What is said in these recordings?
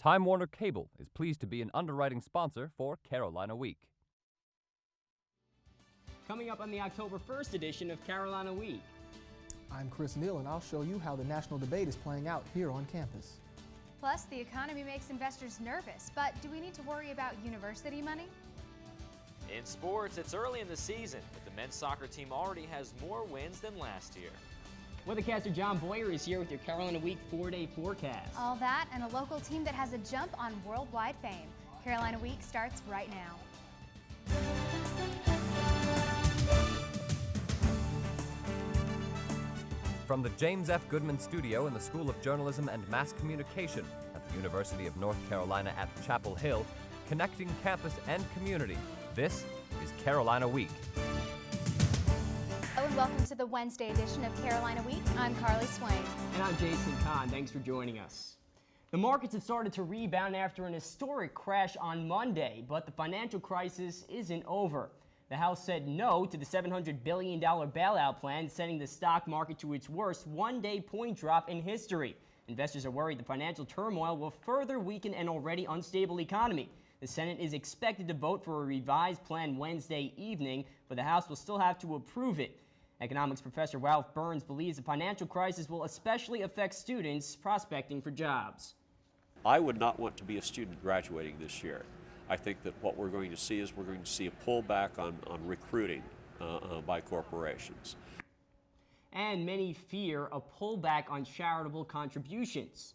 Time Warner Cable is pleased to be an underwriting sponsor for Carolina Week. Coming up on the October 1st edition of Carolina Week. I'm Chris Neal, and I'll show you how the national debate is playing out here on campus. Plus, the economy makes investors nervous, but do we need to worry about university money? In sports, it's early in the season, but the men's soccer team already has more wins than last year. Weathercaster John Boyer is here with your Carolina Week 4-day forecast. All that and a local team that has a jump on worldwide fame. Carolina Week starts right now. From the James F. Goodman Studio in the School of Journalism and Mass Communication at the University of North Carolina at Chapel Hill, connecting campus and community, this is Carolina Week. Hello and welcome to the Wednesday edition of Carolina Week. I'm Carly Swain. And I'm Jason Kahn. Thanks for joining us. The markets have started to rebound after an historic crash on Monday, but the financial crisis isn't over. The House said no to the $700 billion bailout plan, sending the stock market to its worst one-day point drop in history. Investors are worried the financial turmoil will further weaken an already unstable economy. The Senate is expected to vote for a revised plan Wednesday evening, but the House will still have to approve it. Economics professor Ralph Burns believes the financial crisis will especially affect students prospecting for jobs. I would not want to be a student graduating this year. I think that what we're going to see is we're going to see a pullback on recruiting by corporations. And many fear a pullback on charitable contributions.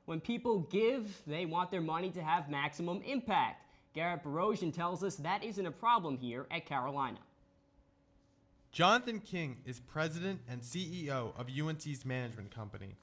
When people give, they want their money to have maximum impact. Garrett Barosian tells us that isn't a problem here at Carolina. Jonathan King is president and CEO of UNC's management company.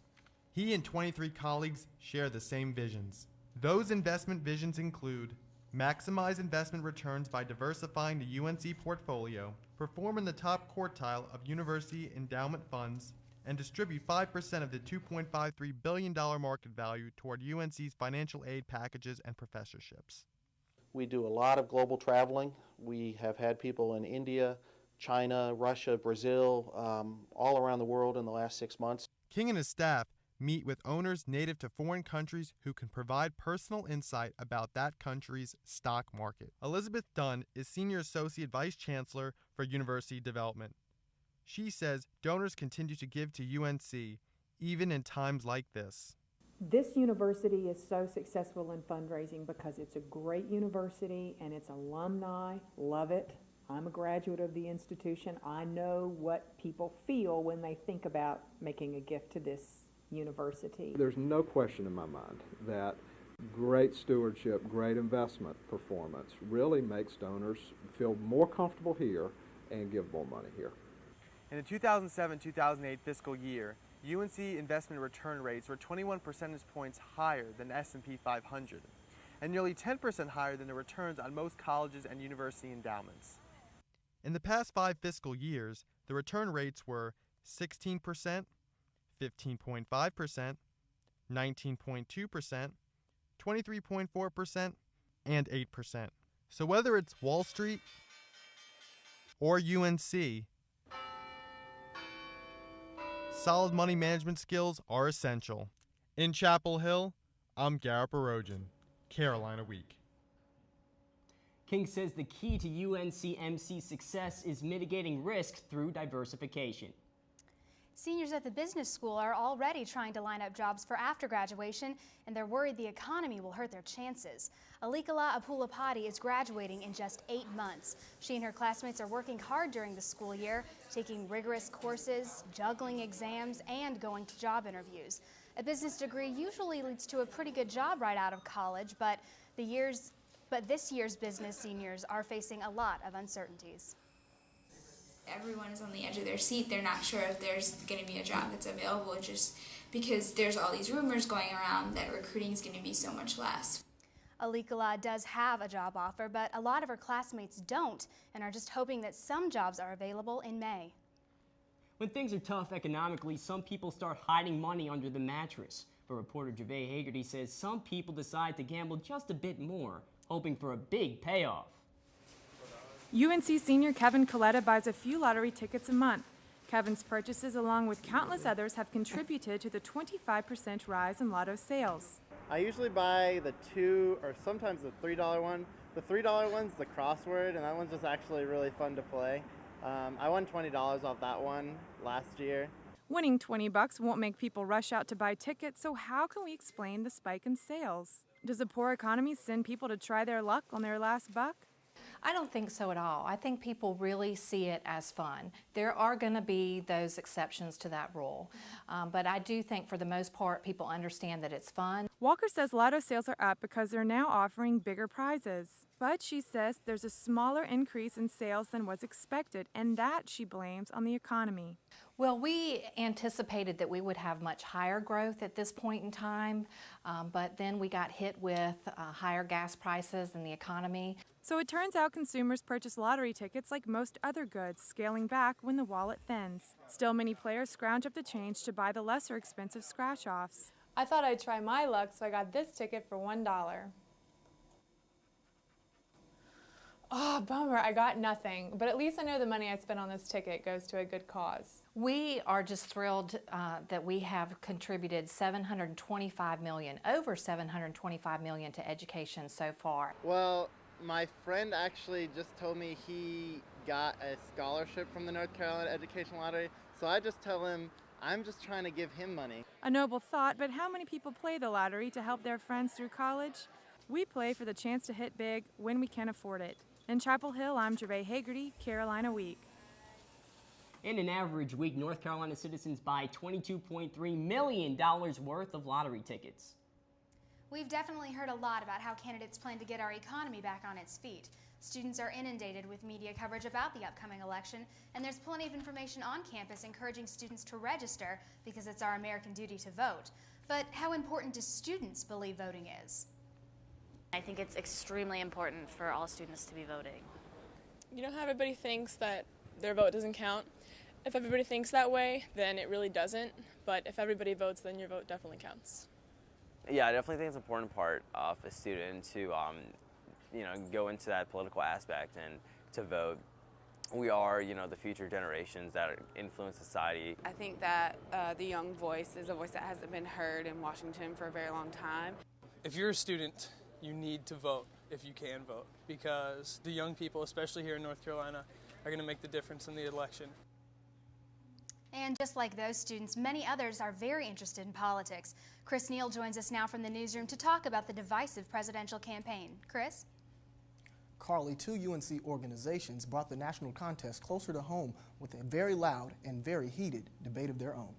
He and 23 colleagues share the same visions. Those investment visions include maximize investment returns by diversifying the UNC portfolio, perform in the top quartile of university endowment funds, and distribute 5% of the $2.53 billion market value toward UNC's financial aid packages and professorships. We do a lot of global traveling. We have had people in India, China, Russia, Brazil, all around the world in the last 6 months. King and his staff meet with owners native to foreign countries who can provide personal insight about that country's stock market. Elizabeth Dunn is Senior Associate Vice Chancellor for University Development. She says donors continue to give to UNC even in times like this. This university is so successful in fundraising because it's a great university and its alumni love it. I'm a graduate of the institution. I know what people feel when they think about making a gift to this university. There's no question in my mind that great stewardship, great investment performance really makes donors feel more comfortable here and give more money here. In the 2007-2008 fiscal year, UNC investment return rates were 21 percentage points higher than the S&P 500 and nearly 10% higher than the returns on most colleges and university endowments. In the past 5 fiscal years, the return rates were 16%, 15.5%, 19.2%, 23.4%, and 8%. So whether it's Wall Street or UNC, solid money management skills are essential. In Chapel Hill, I'm Garrett Barosian, Carolina Week. King says the key to UNC-MC success is mitigating risk through diversification. Seniors at the business school are already trying to line up jobs for after graduation, and they're worried the economy will hurt their chances. Alikala Apulapati is graduating in just 8 months. She and her classmates are working hard during the school year, taking rigorous courses, juggling exams, and going to job interviews. A business degree usually leads to a pretty good job right out of college, but this year's business seniors are facing a lot of uncertainties. Everyone is on the edge of their seat. They're not sure if there's going to be a job that's available just because there's all these rumors going around that recruiting is going to be so much less. Alikala does have a job offer, but a lot of her classmates don't and are just hoping that some jobs are available in May. When things are tough economically, some people start hiding money under the mattress. But reporter Gervais Hagerty says some people decide to gamble just a bit more, hoping for a big payoff. UNC senior Kevin Coletta buys a few lottery tickets a month. Kevin's purchases, along with countless others, have contributed to the 25% rise in lotto sales. I usually buy the $2 or sometimes the $3 one. The $3 one's the crossword, and that one's just actually really fun to play. I won $20 off that one last year. Winning $20 won't make people rush out to buy tickets, so how can we explain the spike in sales? Does a poor economy send people to try their luck on their last buck? I don't think so at all. I think people really see it as fun. There are going to be those exceptions to that rule, but I do think for the most part people understand that it's fun. Walker says lotto sales are up because they're now offering bigger prizes. But she says there's a smaller increase in sales than was expected, and that she blames on the economy. Well, we anticipated that we would have much higher growth at this point in time, but then we got hit with higher gas prices and the economy. So it turns out consumers purchase lottery tickets like most other goods, scaling back when the wallet thins. Still, many players scrounge up the change to buy the lesser expensive scratch-offs. I thought I'd try my luck, so I got this ticket for $1. Oh, bummer, I got nothing. But at least I know the money I spent on this ticket goes to a good cause. We are just thrilled that we have contributed $725 million, over $725 million to education so far. Well, my friend actually just told me he got a scholarship from the North Carolina Education Lottery, so I just tell him I'm just trying to give him money. A noble thought, but how many people play the lottery to help their friends through college? We play for the chance to hit big when we can afford it. In Chapel Hill, I'm Jervae Hagerty, Carolina Week. In an average week, North Carolina citizens buy $22.3 million worth of lottery tickets. We've definitely heard a lot about how candidates plan to get our economy back on its feet. Students are inundated with media coverage about the upcoming election, and there's plenty of information on campus encouraging students to register because it's our American duty to vote. But how important do students believe voting is? I think it's extremely important for all students to be voting. You know how everybody thinks that their vote doesn't count? If everybody thinks that way, then it really doesn't. But if everybody votes, then your vote definitely counts. Yeah, I definitely think it's an important part of a student to, go into that political aspect and to vote. We are, the future generations that influence society. I think that the young voice is a voice that hasn't been heard in Washington for a very long time. If you're a student, you need to vote if you can vote, because the young people, especially here in North Carolina, are going to make the difference in the election. And just like those students, many others are very interested in politics. Chris Neal joins us now from the newsroom to talk about the divisive presidential campaign. Chris? Carly, two UNC organizations brought the national contest closer to home with a very loud and very heated debate of their own.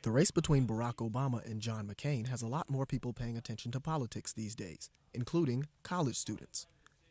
The race between Barack Obama and John McCain has a lot more people paying attention to politics these days, including college students.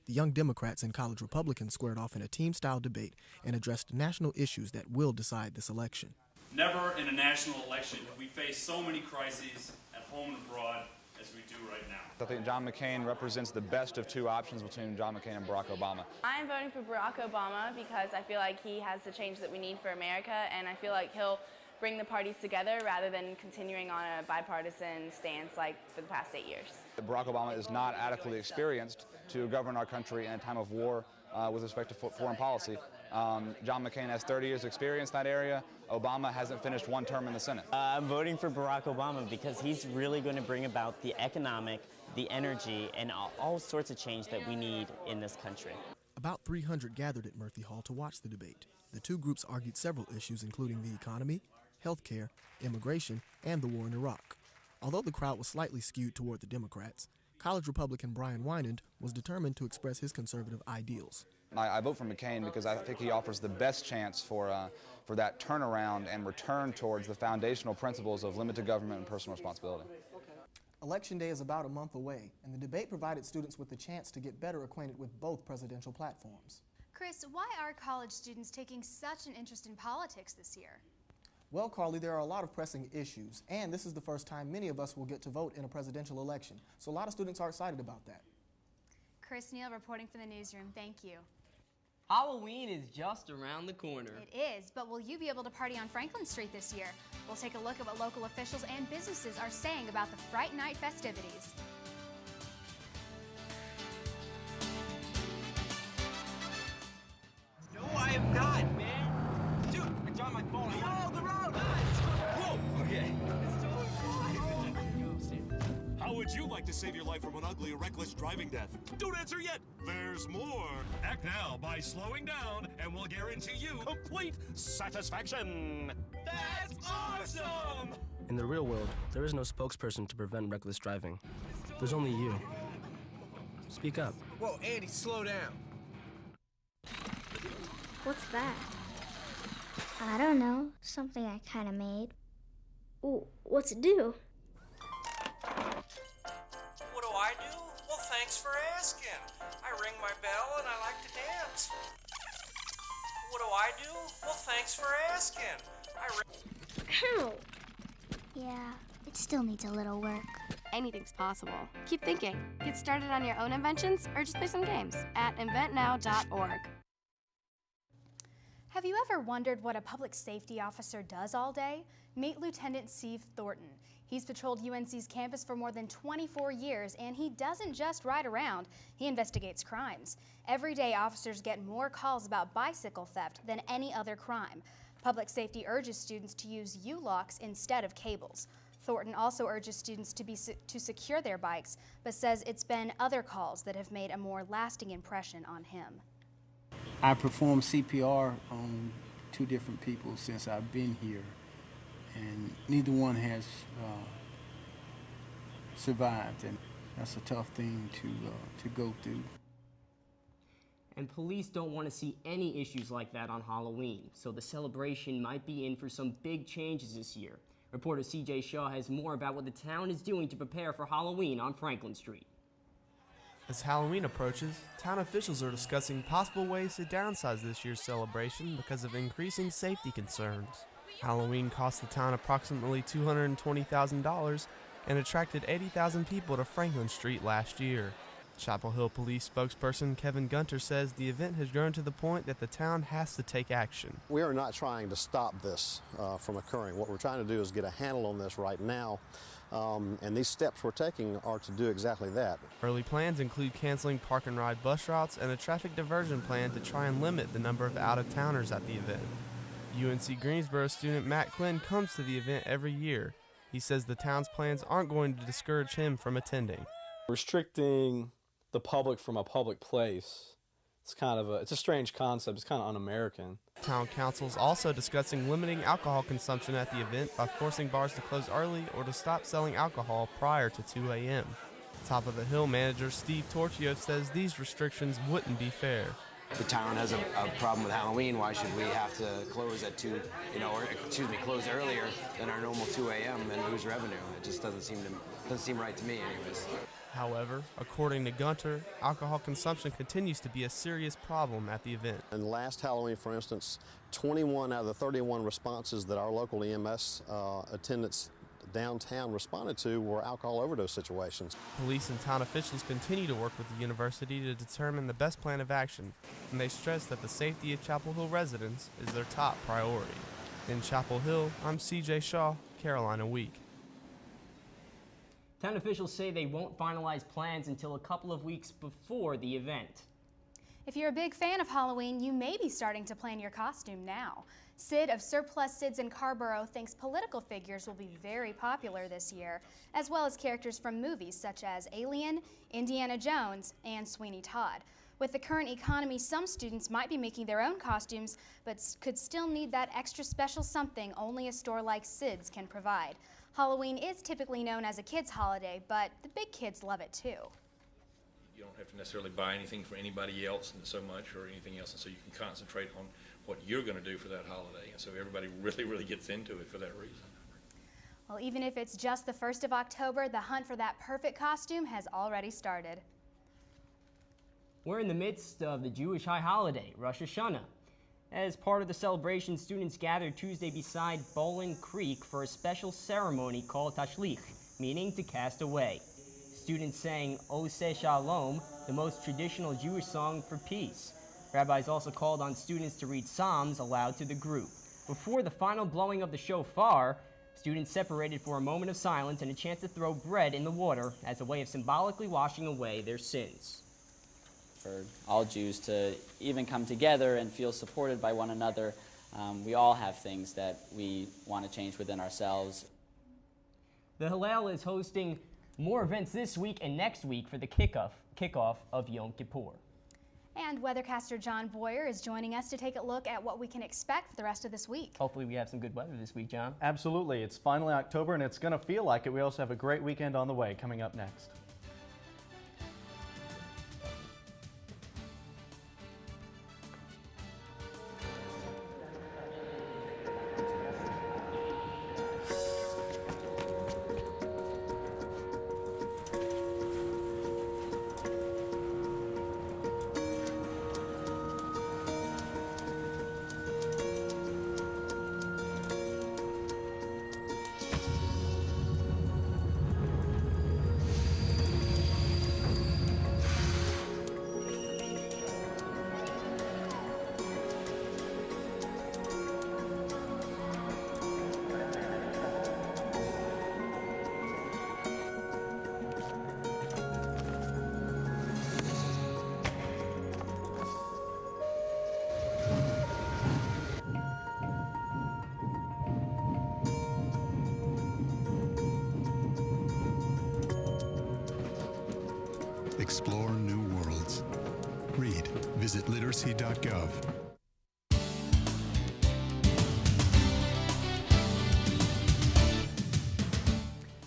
The young Democrats and college Republicans squared off in a team-style debate and addressed national issues that will decide this election. Never in a national election have we faced so many crises at home and abroad as we do right now. I think John McCain represents the best of two options between John McCain and Barack Obama. I'm voting for Barack Obama because I feel like he has the change that we need for America, and I feel like he'll bring the parties together rather than continuing on a bipartisan stance like for the past 8 years. Barack Obama is not adequately experienced to govern our country in a time of war with respect to foreign policy. John McCain has 30 years experience in that area. Obama hasn't finished one term in the Senate. I'm voting for Barack Obama because he's really going to bring about the economic, the energy, and all sorts of change that we need in this country. About 300 gathered at Murphy Hall to watch the debate. The two groups argued several issues, including the economy, health care, immigration, and the war in Iraq. Although the crowd was slightly skewed toward the Democrats, college Republican Brian Winand was determined to express his conservative ideals. I vote for McCain because I think he offers the best chance for that turnaround and return towards the foundational principles of limited government and personal responsibility. Election Day is about a month away, and the debate provided students with the chance to get better acquainted with both presidential platforms. Chris, why are college students taking such an interest in politics this year? Well, Carly, there are a lot of pressing issues, and this is the first time many of us will get to vote in a presidential election. So a lot of students are excited about that. Chris Neal reporting for the newsroom. Thank you. Halloween is just around the corner. It is, but will you be able to party on Franklin Street this year? We'll take a look at what local officials and businesses are saying about the Fright Night festivities. No, I am not, man. Dude, I dropped my phone. Oh, the road! Whoa! Okay. would you like to save your life from an ugly or reckless driving death? Don't answer yet. There's more. Act now by slowing down, and we'll guarantee you complete satisfaction. That's awesome! In the real world, there is no spokesperson to prevent reckless driving. There's only you. Speak up. Whoa, Andy, slow down. What's that? I don't know. Something I kind of made. Ooh, what's it do? What do I do? Well, thanks for asking. I ring my bell and I like to dance. What do I do? Well, thanks for asking. Ow! Yeah, it still needs a little work. Anything's possible. Keep thinking. Get started on your own inventions or just play some games at inventnow.org. Have you ever wondered what a public safety officer does all day? Meet Lieutenant Steve Thornton. He's patrolled UNC's campus for more than 24 years, and he doesn't just ride around, he investigates crimes. Every day, officers get more calls about bicycle theft than any other crime. Public safety urges students to use U-locks instead of cables. Thornton also urges students to secure their bikes, but says it's been other calls that have made a more lasting impression on him. I performed CPR on 2 different people since I've been here, and neither one has survived, and that's a tough thing to go through. And police don't want to see any issues like that on Halloween, so the celebration might be in for some big changes this year. Reporter CJ Shaw has more about what the town is doing to prepare for Halloween on Franklin Street. As Halloween approaches, town officials are discussing possible ways to downsize this year's celebration because of increasing safety concerns. Halloween cost the town approximately $220,000 and attracted 80,000 people to Franklin Street last year. Chapel Hill Police spokesperson Kevin Gunter says the event has grown to the point that the town has to take action. We are not trying to stop this from occurring. What we're trying to do is get a handle on this right now, and these steps we're taking are to do exactly that. Early plans include canceling park and ride bus routes and a traffic diversion plan to try and limit the number of out-of-towners at the event. UNC Greensboro student Matt Quinn comes to the event every year. He says the town's plans aren't going to discourage him from attending. Restricting the public from a public place, it's a strange concept. It's kind of un-American. Town council is also discussing limiting alcohol consumption at the event by forcing bars to close early or to stop selling alcohol prior to 2 a.m. Top of the Hill manager Steve Torchio says these restrictions wouldn't be fair. The town has a problem with Halloween. Why should we have to close at 2, close earlier than our normal 2 a.m. and lose revenue? It just doesn't seem right to me anyways. However, according to Gunter, alcohol consumption continues to be a serious problem at the event. And last Halloween, for instance, 21 out of the 31 responses that our local EMS attendants downtown responded to were alcohol overdose situations. Police and town officials continue to work with the university to determine the best plan of action, and they stress that the safety of Chapel Hill residents is their top priority. In Chapel Hill, I'm CJ Shaw, Carolina Week. Town officials say they won't finalize plans until a couple of weeks before the event. If you're a big fan of Halloween, you may be starting to plan your costume now. Sid of Surplus Sids in Carborough thinks political figures will be very popular this year, as well as characters from movies such as Alien, Indiana Jones, and Sweeney Todd. With the current economy, some students might be making their own costumes, but could still need that extra special something only a store like Sid's can provide. Halloween is typically known as a kids' holiday, but the big kids love it too. You don't have to necessarily buy anything for anybody else and so much or anything else, and so you can concentrate on what you're going to do for that holiday, and so everybody really gets into it for that reason. Well, even if it's just the 1st of October, the hunt for that perfect costume has already started. We're in the midst of the Jewish high holiday, Rosh Hashanah. As part of the celebration, students gathered Tuesday beside Bowling Creek for a special ceremony called Tashlich, meaning to cast away. Students sang Oseh Shalom, the most traditional Jewish song for peace. Rabbis also called on students to read Psalms aloud to the group. Before the final blowing of the shofar, students separated for a moment of silence and a chance to throw bread in the water as a way of symbolically washing away their sins. For all Jews to even come together and feel supported by one another, we all have things that we want to change within ourselves. The Hillel is hosting More events this week and next week for the kickoff of Yom Kippur. And weathercaster John Boyer is joining us to take a look at what we can expect for the rest of this week. Hopefully we have some good weather this week, John. Absolutely. It's finally October, and it's going to feel like it. We also have a great weekend on the way coming up next. Explore new worlds. Read. Visit literacy.gov.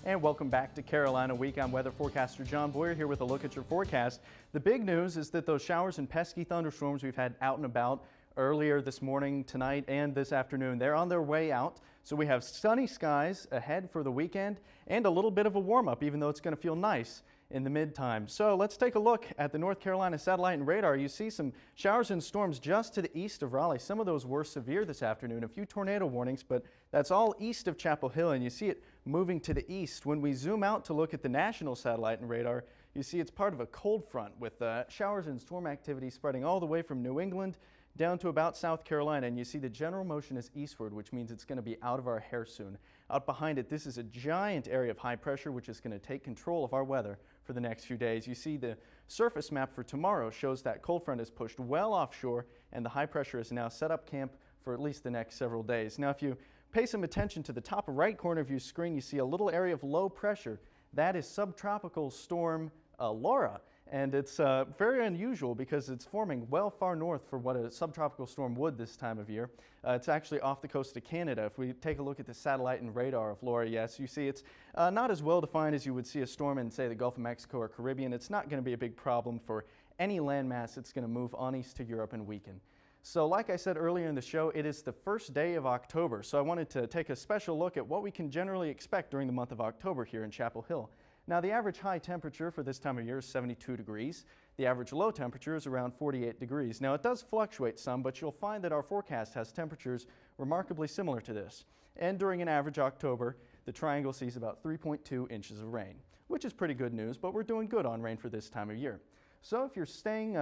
And welcome back to Carolina Week. I'm weather forecaster John Boyer here with a look at your forecast. The big news is that those showers and pesky thunderstorms we've had out and about earlier this morning, tonight, and this afternoon, they're on their way out. So we have sunny skies ahead for the weekend and a little bit of a warm-up, even though it's going to feel nice in the mid-time. So let's take a look at the North Carolina satellite and radar. You see some showers and storms just to the east of Raleigh. Some of those were severe this afternoon, a few tornado warnings, but that's all east of Chapel Hill, and you see it moving to the east. When we zoom out to look at the national satellite and radar, you see it's part of a cold front with showers and storm activity spreading all the way from New England down to about South Carolina, and you see the general motion is eastward, which means it's going to be out of our hair soon. Out behind it, this is a giant area of high pressure, which is going to take control of our weather for the next few days. You see the surface map for tomorrow shows that cold front is pushed well offshore, and the high pressure is now set up camp for at least the next several days. Now, if you pay some attention to the top right corner of your screen, you see a little area of low pressure. That is subtropical storm Laura. And it's very unusual because it's forming well far north for what a subtropical storm would this time of year. It's actually off the coast of Canada. If we take a look at the satellite and radar of Laura, yes, you see it's not as well defined as you would see a storm in, say, the Gulf of Mexico or Caribbean. It's not going to be a big problem for any landmass. It's going to move on east to Europe and weaken. So like I said earlier in the show, it is the first day of October. So I wanted to take a special look at what we can generally expect during the month of October here in Chapel Hill. Now, the average high temperature for this time of year is 72 degrees. The average low temperature is around 48 degrees. Now, it does fluctuate some, but you'll find that our forecast has temperatures remarkably similar to this. And during an average October, the triangle sees about 3.2 inches of rain, which is pretty good news, but we're doing good on rain for this time of year. So if you're staying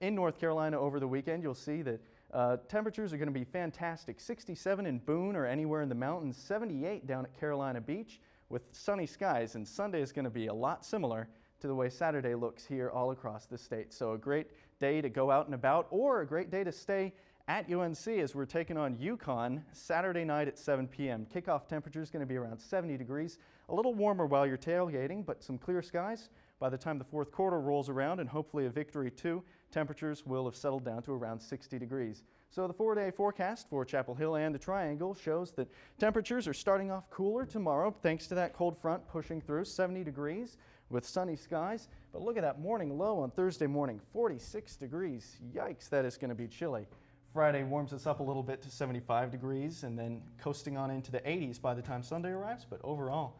in North Carolina over the weekend, you'll see that temperatures are going to be fantastic. 67 in Boone or anywhere in the mountains, 78 down at Carolina Beach, with sunny skies, and Sunday is going to be a lot similar to the way Saturday looks here all across the state. So a great day to go out and about, or a great day to stay at UNC as we're taking on UConn Saturday night at 7 p.m. Kickoff temperature is going to be around 70 degrees, a little warmer while you're tailgating, but some clear skies. By the time the fourth quarter rolls around, and hopefully a victory too, temperatures will have settled down to around 60 degrees. So the 4-day forecast for Chapel Hill and the Triangle shows that temperatures are starting off cooler tomorrow thanks to that cold front pushing through, 70 degrees with sunny skies. But look at that morning low on Thursday morning, 46 degrees. Yikes, that is going to be chilly. Friday warms us up a little bit to 75 degrees and then coasting on into the 80s by the time Sunday arrives, but overall,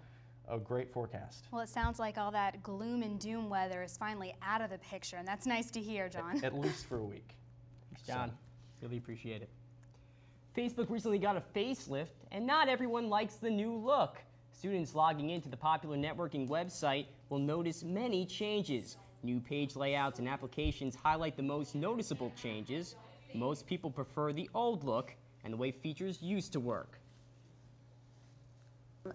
a great forecast. Well, it sounds like all that gloom and doom weather is finally out of the picture, and that's nice to hear, John. At least for a week. Thanks, John. Really appreciate it. Facebook recently got a facelift, and not everyone likes the new look. Students logging into the popular networking website will notice many changes. New page layouts and applications highlight the most noticeable changes. Most people prefer the old look and the way features used to work.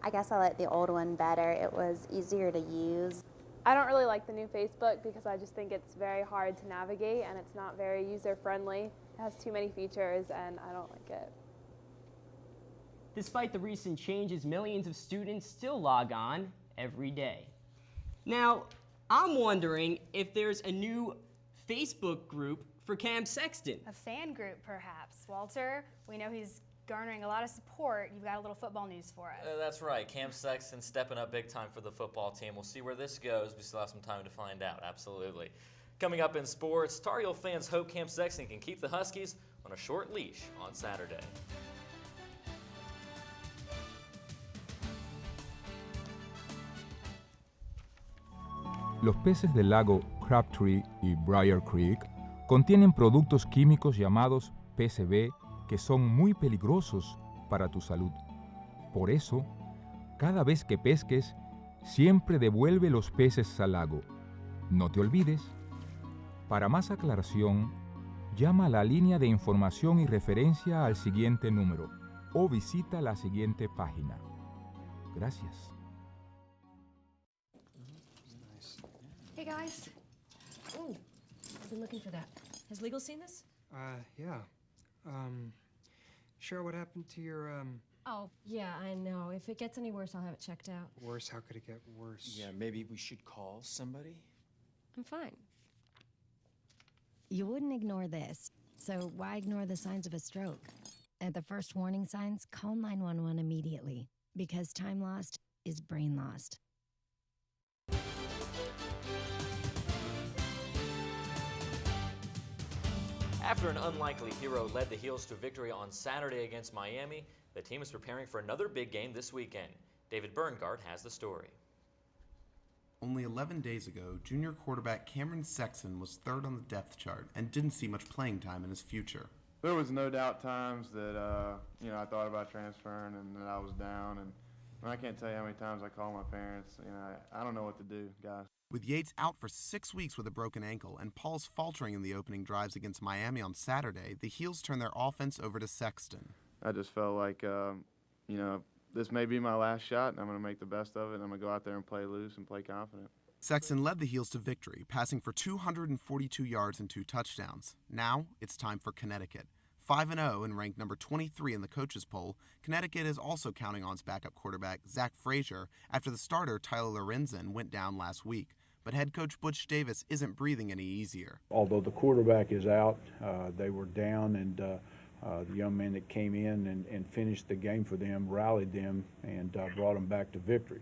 I guess I like the old one better. It was easier to use. I don't really like the new Facebook because I just think it's very hard to navigate and it's not very user-friendly. It has too many features and I don't like it. Despite the recent changes, millions of students still log on every day. Now, I'm wondering if there's a new Facebook group for Cam Sexton. A fan group, perhaps. Walter, we know he's garnering a lot of support. You've got a little football news for us. That's right. Cam Sexton stepping up big time for the football team. We'll see where this goes. We still have some time to find out. Absolutely. Coming up in sports, Tar Heel fans hope Cam Sexton can keep the Huskies on a short leash on Saturday. Los peces del lago Crabtree y Briar Creek contienen productos químicos llamados PCB que son muy peligrosos para tu salud. Por eso, cada vez que pesques, siempre devuelve los peces al lago. No te olvides. Para más aclaración, llama a la línea de información y referencia al siguiente número o visita la siguiente página. Gracias. Hey guys. Ooh, I've been looking for that. Has Legal seen this? Yeah. Cheryl, what happened to your, Oh, yeah, I know. If it gets any worse, I'll have it checked out. Worse? How could it get worse? Yeah, maybe we should call somebody? I'm fine. You wouldn't ignore this, so why ignore the signs of a stroke? At the first warning signs, call 911 immediately, because time lost is brain lost. After an unlikely hero led the Heels to victory on Saturday against Miami, the team is preparing for another big game this weekend. David Berngart has the story. Only 11 days ago, junior quarterback Cameron Sexton was third on the depth chart and didn't see much playing time in his future. There was no doubt times that I thought about transferring and that I was down, and I can't tell you how many times I call my parents. I don't know what to do, guys. With Yates out for 6 weeks with a broken ankle and Paul's faltering in the opening drives against Miami on Saturday, the Heels turned their offense over to Sexton. I just felt like, this may be my last shot, and I'm going to make the best of it, and I'm going to go out there and play loose and play confident. Sexton led the Heels to victory, passing for 242 yards and 2 touchdowns. Now, it's time for Connecticut. 5-0 and ranked number 23 in the coaches poll, Connecticut is also counting on its backup quarterback, Zach Frazier, after the starter, Tyler Lorenzen, went down last week. But head coach Butch Davis isn't breathing any easier. Although the quarterback is out, they were down, and the young man that came in and finished the game for them rallied them and brought them back to victory.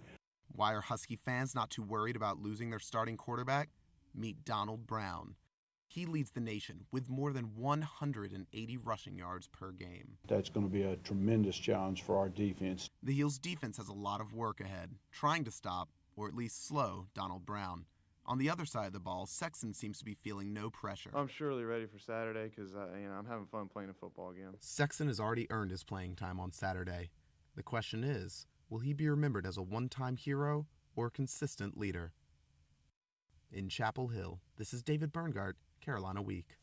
Why are Husky fans not too worried about losing their starting quarterback? Meet Donald Brown. He leads the nation with more than 180 rushing yards per game. That's going to be a tremendous challenge for our defense. The Heels' defense has a lot of work ahead, trying to stop, or at least slow, Donald Brown. On the other side of the ball, Sexton seems to be feeling no pressure. I'm surely ready for Saturday because I'm having fun playing football again. Sexton has already earned his playing time on Saturday. The question is, will he be remembered as a one-time hero or a consistent leader? In Chapel Hill, this is David Berngart, Carolina Week.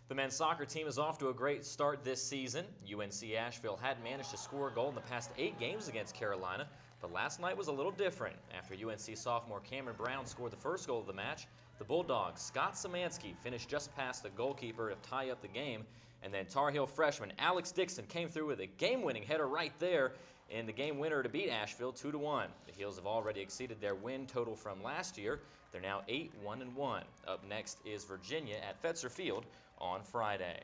The men's soccer team is off to a great start this season. UNC Asheville hadn't managed to score a goal in the past 8 games against Carolina, but last night was a little different. After UNC sophomore Cameron Brown scored the first goal of the match, the Bulldogs' Scott Szymanski finished just past the goalkeeper to tie up the game, and then Tar Heel freshman Alex Dixon came through with a game-winning header right there in the game winner to beat Asheville 2-1. The Heels have already exceeded their win total from last year. They're now 8-1-1. Up next is Virginia at Fetzer Field on Friday.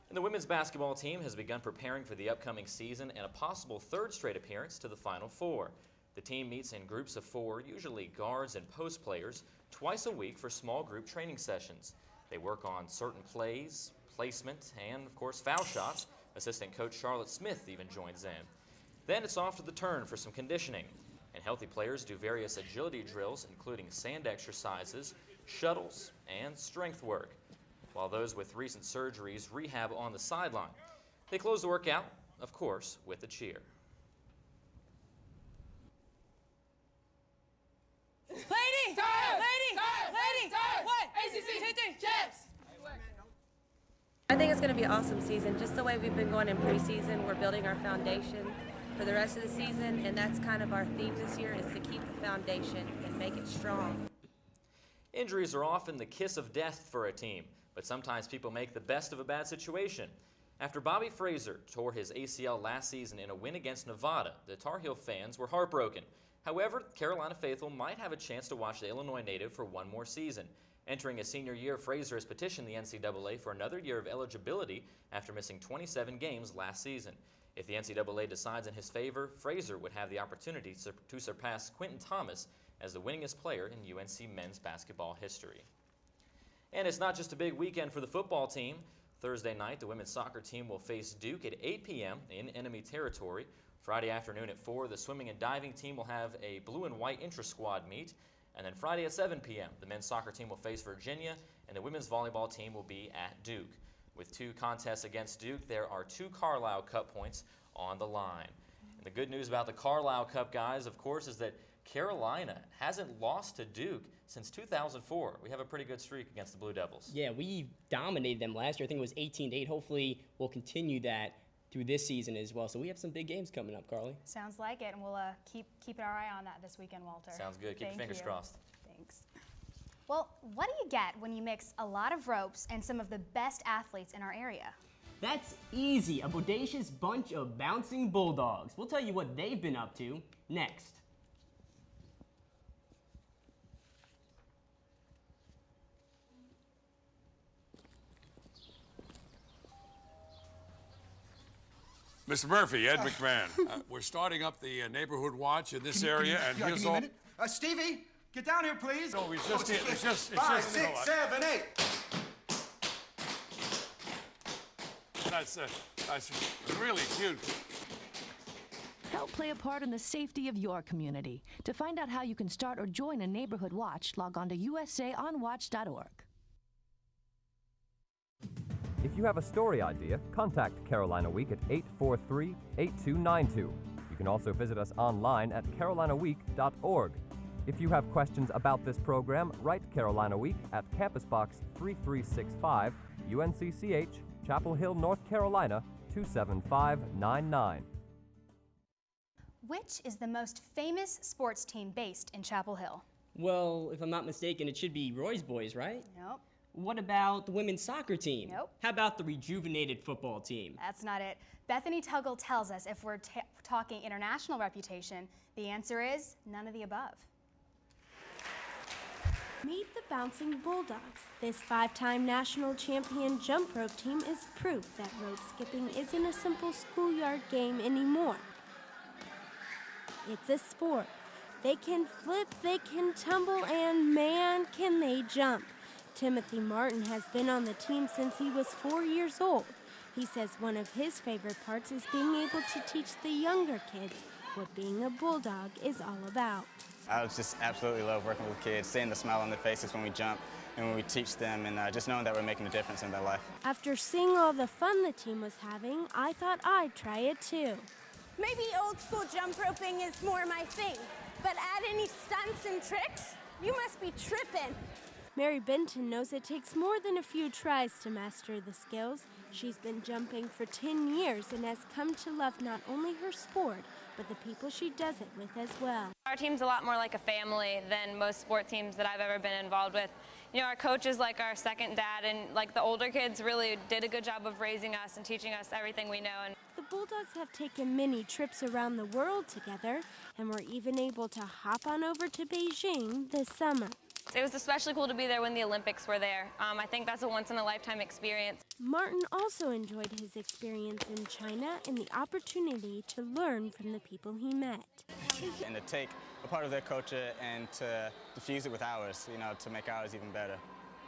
And the women's basketball team has begun preparing for the upcoming season and a possible 3rd straight appearance to the Final Four. The team meets in groups of 4, usually guards and post players, twice a week for small group training sessions. They work on certain plays, placement, and of course foul shots. Assistant coach Charlotte Smith even joins in. Then it's off to the turn for some conditioning. And healthy players do various agility drills, including sand exercises, shuttles, and strength work, while those with recent surgeries rehab on the sideline. They close the workout, of course, with a cheer. Lady! What? ACC! 2-3, Jets! I think it's going to be an awesome season. Just the way we've been going in preseason, we're building our foundation for the rest of the season, and that's kind of our theme this year, is to keep the foundation and make it strong. Injuries are often the kiss of death for a team, but sometimes people make the best of a bad situation. After Bobby Fraser tore his ACL last season in a win against Nevada, the Tar Heel fans were heartbroken. However, Carolina faithful might have a chance to watch the Illinois native for one more season. Entering his senior year, Fraser has petitioned the NCAA for another year of eligibility after missing 27 games last season. If the NCAA decides in his favor, Fraser would have the opportunity to surpass Quentin Thomas as the winningest player in UNC men's basketball history. And it's not just a big weekend for the football team. Thursday night, the women's soccer team will face Duke at 8 p.m. in enemy territory. Friday afternoon at 4, the swimming and diving team will have a blue and white intra-squad meet. And then Friday at 7 p.m., the men's soccer team will face Virginia, and the women's volleyball team will be at Duke. With 2 contests against Duke, there are 2 Carlisle Cup points on the line. And the good news about the Carlisle Cup, guys, of course, is that Carolina hasn't lost to Duke since 2004. We have a pretty good streak against the Blue Devils. Yeah, we dominated them last year. I think it was 18-8. Hopefully, we'll continue that through this season as well. So we have some big games coming up, Carly. Sounds like it, and we'll keep our eye on that this weekend, Walter. Sounds good. Keep your fingers crossed. Thanks. Well, what do you get when you mix a lot of ropes and some of the best athletes in our area? That's easy. A bodacious bunch of bouncing bulldogs. We'll tell you what they've been up to next. Mr. Murphy, Ed McMahon. We're starting up the neighborhood watch in this area, and here's all. Stevie, get down here, please. No, it's just it. It's just. 5, 6, 7, 8. That's really cute. Help play a part in the safety of your community. To find out how you can start or join a neighborhood watch, log on to usaonwatch.org. If you have a story idea, contact Carolina Week at 843-8292. You can also visit us online at carolinaweek.org. If you have questions about this program, write Carolina Week at Campus Box 3365, UNCCH, Chapel Hill, North Carolina, 27599. Which is the most famous sports team based in Chapel Hill? Well, if I'm not mistaken, it should be Roy's Boys, right? Nope. What about the women's soccer team? Nope. How about the rejuvenated football team? That's not it. Bethany Tuggle tells us if we're talking international reputation, the answer is none of the above. Meet the Bouncing Bulldogs. This 5-time national champion jump rope team is proof that rope skipping isn't a simple schoolyard game anymore. It's a sport. They can flip, they can tumble, and man, can they jump. Timothy Martin has been on the team since he was 4 years old. He says one of his favorite parts is being able to teach the younger kids what being a bulldog is all about. I just absolutely love working with kids, seeing the smile on their faces when we jump and when we teach them, and just knowing that we're making a difference in their life. After seeing all the fun the team was having, I thought I'd try it too. Maybe old school jump roping is more my thing, but add any stunts and tricks? You must be tripping. Mary Benton knows it takes more than a few tries to master the skills. She's been jumping for 10 years and has come to love not only her sport, but the people she does it with as well. Our team's a lot more like a family than most sport teams that I've ever been involved with. You know, our coach is like our second dad, and like the older kids really did a good job of raising us and teaching us everything we know. And the Bulldogs have taken many trips around the world together and were even able to hop on over to Beijing this summer. It was especially cool to be there when the Olympics were there. I think that's a once-in-a-lifetime experience. Martin also enjoyed his experience in China and the opportunity to learn from the people he met. And to take a part of their culture and to fuse it with ours, you know, to make ours even better.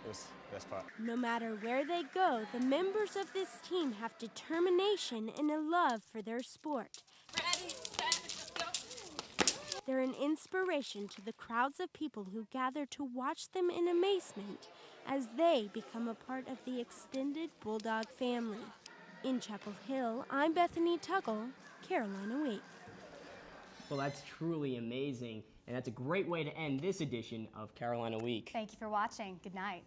It was the best part. No matter where they go, the members of this team have determination and a love for their sport. Ready, set, let's go. They're an inspiration to the crowds of people who gather to watch them in amazement as they become a part of the extended Bulldog family. In Chapel Hill, I'm Bethany Tuggle, Carolina Week. Well, that's truly amazing, and that's a great way to end this edition of Carolina Week. Thank you for watching. Good night.